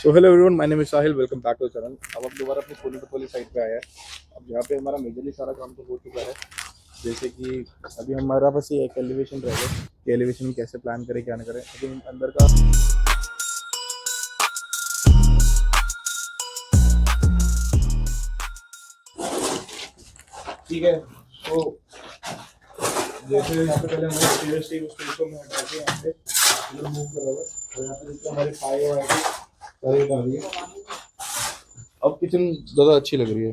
So hello everyone, my name is Sahil. Welcome back to channel. अब हम दोबारा अपनी कोली पटोली साइड पे आए हैं। अब यहाँ पे हमारा मेजरली सारा काम तो हो चुका है। जैसे कि अभी हमारा बस ये एक एलिवेशन रह गया कि एलिवेशन में कैसे प्लान करें क्या ना करें। अभी हम अंदर का ठीक है। तो जैसे यहाँ पे पहले हमारे स्टेज थी, उस स्टेज को मैं हटा के यहाँ पे मूव करा हुआ है। और यहाँ पे जितने हमारे पाए वाए थे सारे डाल दिए। अब किचन ज़्यादा अच्छी लग रही है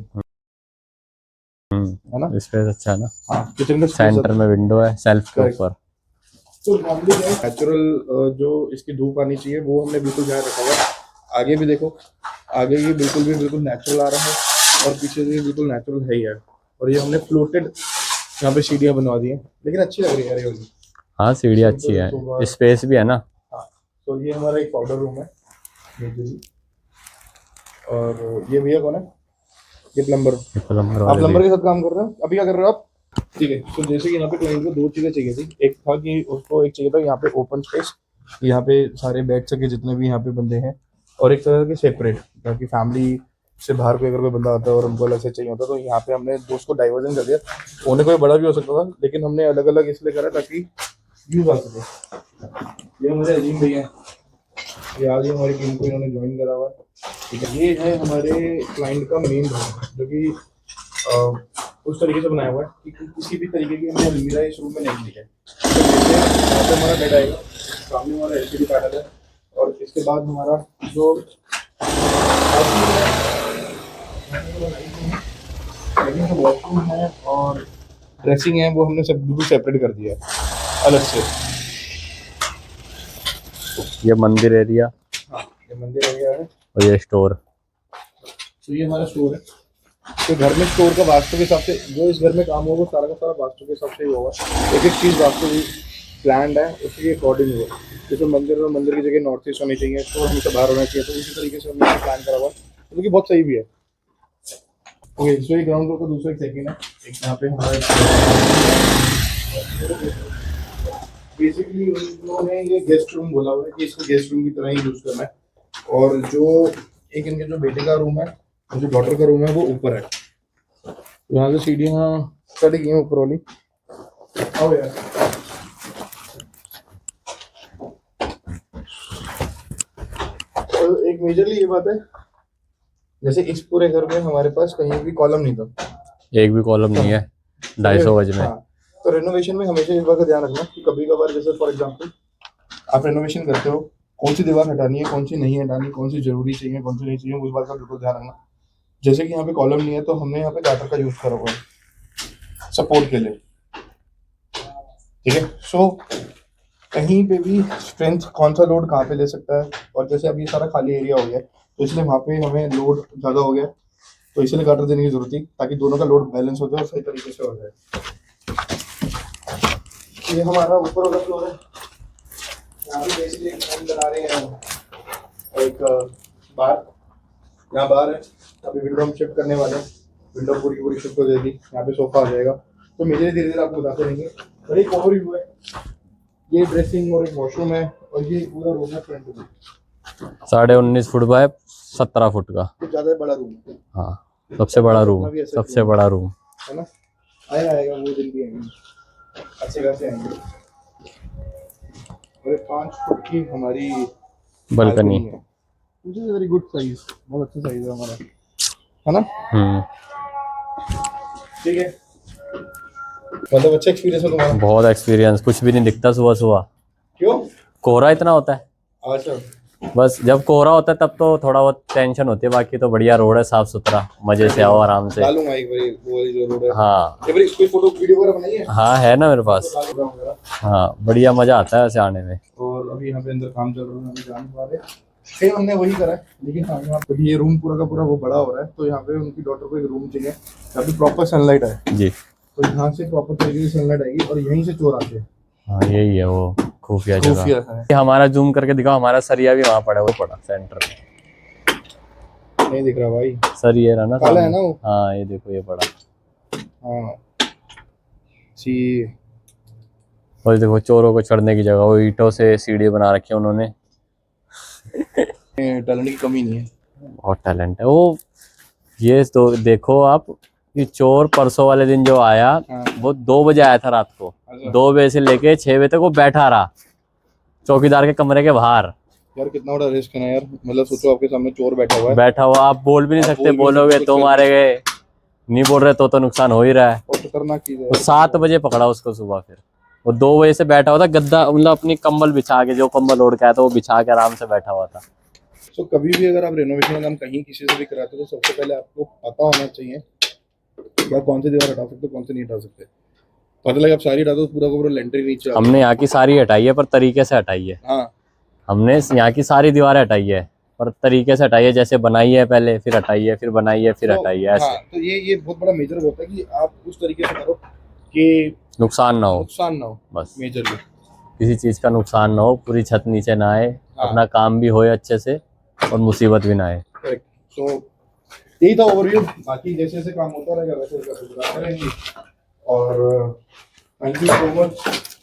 ना। स्पेस अच्छा है ना। हाँ, किचन का सेंटर में विंडो है सेल्फ के ऊपर। तो नॉर्मली क्या है, नेचुरल जो इसकी धूप आनी चाहिए वो हमने बिल्कुल ध्यान रखा हुआ है। आगे भी देखो, आगे ये बिल्कुल नेचुरल आ रहा है और पीछे से भी बिल्कुल नेचुरल है ही है। और ये हमने फ्लोटेड यहाँ पे सीढ़ियाँ बनवा दी हैं, लेकिन अच्छी लग रही है ये वाली। हाँ सीढ़ियाँ अच्छी है, स्पेस भी है ना। हाँ, तो ये हमारा एक पाउडर रूम है मेजरली। और ये भैया कौन है? ये प्लम्बर। आप प्लम्बर के साथ काम कर रहे हो? अभी क्या कर रहे हो आप? ठीक है। तो जैसे कि यहाँ पे क्लाइंट को दो चीज़ें चाहिए थी। एक था कि उसको एक चाहिए था यहाँ पे ओपन स्पेस, यहाँ पे सारे बैठ सके जितने भी यहाँ पे बंदे हैं। और एक तरह के सेपरेट, ताकि फैमिली से बाहर कोई अगर कोई बंदा आता है और उनको अलग से चाहिए होता है, तो यहाँ पे हमने दो उसको डाइवर्जन कर दिया। होने को बड़ा भी हो सकता था, लेकिन हमने अलग अलग इसलिए करा ताकि यूज आ सके। ये हमारे अजीम भैया हैं, ये आज ही हमारी टीम को इन्होंने ज्वाइन करा हुआ है। ठीक है। ये है हमारे क्लाइंट का मेन रूम, जो कि उस तरीके से बनाया हुआ है कि किसी भी तरीके की हमने अलमीरा इस रूम में नहीं दी है। तो जैसे यहाँ पे हमारा बेड आएगा, सामने हमारा एलसीडी पैनल है। और इसके बाद हमारा जो वॉशरूम है और ड्रेसिंग है वो हमने सब बिल्कुल सेपरेट कर दिया है अलग से। ये मंदिर एरिया। हाँ, ये मंदिर एरिया है और ये स्टोर। तो ये हमारा स्टोर है। तो घर में स्टोर का वास्तु के हिसाब से जो इस घर में काम होगा सारा का सारा वास्तु के हिसाब से ही होगा। एक एक चीज़ वास्तु प्लान है, उसके अकॉर्डिंग हुआ। जैसे मंदिर और मंदिर की जगह नॉर्थ ईस्ट होनी चाहिए, स्टोर हमेशा बाहर होना चाहिए, तो उसी तरीके से हमने प्लान करा हुआ, जो कि बहुत सही भी है। ओके, सो ये ग्राउंड फ्लोर का दूसरा एक सेकेंड है। एक यहाँ पे हमारा बेसिकली उन्होंने ये गेस्ट रूम बोला हुआ है कि इसको गेस्ट रूम की तरह ही यूज करना है। और जो एक इनके जो बेटे का रूम है और जो डॉटर का रूम है वो ऊपर है। यहाँ से सीढ़ियाँ चढ़ गई हैं ऊपर वाली। आओ यार। तो एक मेजरली ये बात है, जैसे इस पूरे घर में हमारे पास कहीं भी कॉलम नहीं था, एक भी कॉलम नहीं है 250 गज में। हाँ, तो रेनोवेशन में हमेशा इस बात का ध्यान रखना कि कभी कभार जैसे फॉर एग्जांपल आप रेनोवेशन करते हो, कौन सी दीवार हटानी है, कौन सी नहीं हटानी, कौन सी जरूरी चाहिए, कौन सी नहीं चाहिए, उस बात का बिल्कुल ध्यान रखना। जैसे कि यहाँ पे कॉलम नहीं है तो हमने यहाँ पे गाटर का यूज करा हुआ है सपोर्ट के लिए। ठीक है। सो कहीं पे भी स्ट्रेंथ कौन सा लोड कहाँ पे ले सकता है, और जैसे अब ये सारा खाली एरिया हो गया तो इसलिए वहाँ पे हमें लोड ज़्यादा हो गया, तो इसलिए गाटर देने की जरूरत थी ताकि दोनों का लोड बैलेंस हो जाए और सही तरीके से हो जाए। ये हमारा ऊपर वाला फ्लोर है। यहाँ पे बेसिकली हम बना रहे हैं एक बार, यहाँ बार है। अभी विंडो हम शिफ्ट करने वाले हैं, विंडो पूरी पूरी शिफ्ट हो जाएगी, यहाँ पे सोफा आ जाएगा। तो धीरे धीरे आपको बताते रहेंगे। और एक ओवर व्यू है, ये ड्रेसिंग और एक वॉशरूम है और ये पूरा रूम है फ्रंट में। 19.5 फुट बाय 17 फुट का। तो ज़्यादा बड़ा रूम है। हाँ सबसे बड़ा रूम, सबसे बड़ा रूम है ना। आएगा वो दिन भी आएंगे, अच्छे खासे आएंगे। और 5 फुट की हमारी बालकनी है, which is very good size, बहुत अच्छा साइज है हमारा, है ना। ठीक है, मतलब अच्छा एक्सपीरियंस है तुम्हारा? बहुत एक्सपीरियंस। कुछ भी नहीं दिखता सुबह सुबह। क्यों? कोहरा इतना होता है। अच्छा। बस जब कोहरा होता है तब तो थोड़ा बहुत टेंशन होती है, बाकी तो बढ़िया रोड है, साफ सुथरा, मजे से आओ आराम से। डालूंगा एक बार वो वाली जो रोड है। हाँ एक बार कोई फोटो वीडियो वगैरह बनाई है? हाँ है ना मेरे पास। हाँ बढ़िया मजा आता है वैसे आने में। और अभी यहाँ पे अंदर काम चल रहा है, हमें जाने वाले फिर हमने वही करा है। लेकिन हाँ, यहाँ पे ये रूम पूरा का पूरा वो बड़ा हो रहा है, तो यहाँ पे उनकी डॉटर को एक रूम चाहिए जहाँ पे प्रॉपर सनलाइट है जी। तो यहाँ से प्रॉपर तरीके से सनलाइट आएगी और यहीं से चोर आते हैं। हाँ यही है वो खुफिया जगह। है। हमारा जूम करके दिखाओ, हमारा सरिया भी वहाँ पड़ा, वो पड़ा सेंटर में। नहीं दिख रहा भाई, सरिया रहा ना, काला है ना वो। हाँ ये देखो ये पड़ा। हाँ सी। और देखो चोरों को चढ़ने की जगह, वो ईंटों से सीढ़ी बना रखी है उन्होंने। टैलेंट की कमी नहीं है। बहुत टैलेंट है वो। ये तो देखो आप, ये चोर परसों वाले दिन जो आया, हाँ। वो 2 बजे आया था रात को। अच्छा। 2 बजे से लेके 6 बजे तक वो बैठा रहा चौकीदार के कमरे के बाहर। यार कितना बड़ा रिस्क है ना यार, मतलब सोचो आपके सामने चोर बैठा हुआ है, बैठा हुआ, आप बोल भी नहीं आप सकते, बोल भी नहीं बोलोगे सकते, तो कुछ मारे गए, नहीं बोल रहे तो नुकसान हो ही रहा है। और खतरनाक चीज है। वो 7 बजे पकड़ा उसको सुबह, फिर वो 2 बजे से बैठा हुआ था गद्दा, मतलब अपनी कंबल बिछा के, जो कंबल ओढ़ के आया था वो बिछा के आराम से बैठा हुआ था। तो कभी भी अगर आप रेनोवेशन का काम कहीं किसी से भी कराते हो तो सबसे पहले आपको पता होना चाहिए कि आप कौन सी दीवार हटा सकते हो, कौन सी नहीं हटा सकते। पता लगे आप सारी हटा दो, पूरा का पूरा लेंटर नीचे आ गया। हमने यहाँ की सारी हटाई है, पर तरीके से हटाई है। हाँ हमने यहाँ की सारी दीवारें हटाई है, पर तरीके से हटाई है, जैसे बनाई है पहले, फिर हटाई है, फिर बनाई है, फिर तो हटाई है, ऐसे। हाँ, तो ये बहुत बड़ा मेजर होता है कि आप उस तरीके से करो कि नुकसान ना हो, नुकसान ना हो, बस मेजरली किसी चीज का नुकसान ना हो, पूरी छत नीचे ना आए, हाँ। अपना काम भी होए अच्छे से और मुसीबत भी ना आए। करेक्ट। सो यही था ओवरव्यू, बाकी जैसे जैसे काम होता रहेगा वैसे वैसे करेंगे। और थैंक यू सो मच